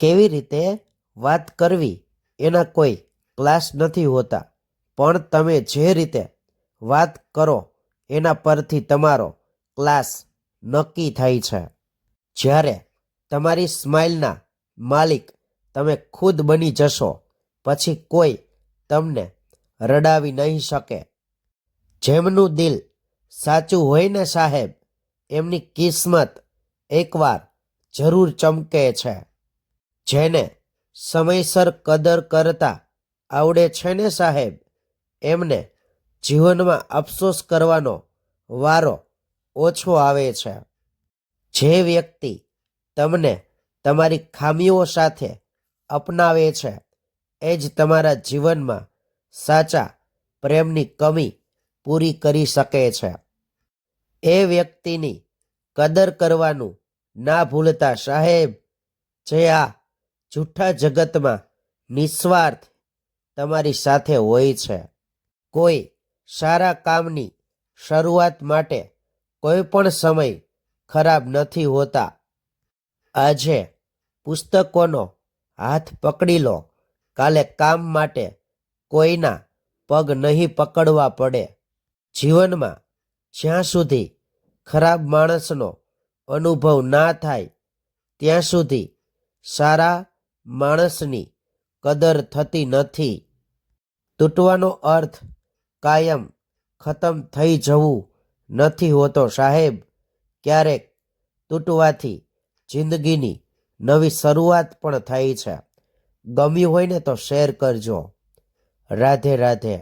કેવી રીતે વાત કરવી એના કોઈ ક્લાસ નથી હોતા, પણ તમે જે રીતે વાત કરો એના પરથી તમારો ક્લાસ નક્કી થાય છે. જ્યારે તમારી સ્માઇલના માલિક તમે ખુદ બની જશો, પછી કોઈ તમને રડાવી નહીં શકે. જેમનું દિલ સાચું હોય ને સાહેબ, એમની કિસ્મત એકવાર જરૂર ચમકે છે. જેને સમયસર કદર કરતા આવડે છે ને સાહેબ, એમને જીવનમાં અફસોસ કરવાનો વારો ઓછો આવે છે. જે વ્યક્તિ તમને તમારી ખામીઓ સાથે અપનાવે છે, એ જ તમારા જીવનમાં સાચા પ્રેમની કમી પૂરી કરી શકે છે. એ વ્યક્તિની કદર કરવાનું ના ભૂલતા સાહેબ, જે આ જૂઠા જગતમાં નિસ્વાર્થ તમારી સાથે હોય છે. કોઈ સારા કામની શરૂઆત માટે કોઈ પણ સમય ખરાબ નથી હોતા. આજે પુસ્તકોનો હાથ પકડી લો, કાલે કામ માટે કોઈના પગ નહીં પકડવા પડે. જીવનમાં જ્યાં સુધી ખરાબ માણસનો અનુભવ ના થાય, ત્યાં સુધી સારા માણસની કદર થતી નથી. તૂટવાનો અર્થ કાયમ ખતમ થઈ જવું નથી હોતો સાહેબ. ક્યારેક તૂટવાથી જિંદગીની નવી શરૂઆત પણ થાય છે. ગમ્યું હોય ને તો શેર કરજો. રાધે રાધે.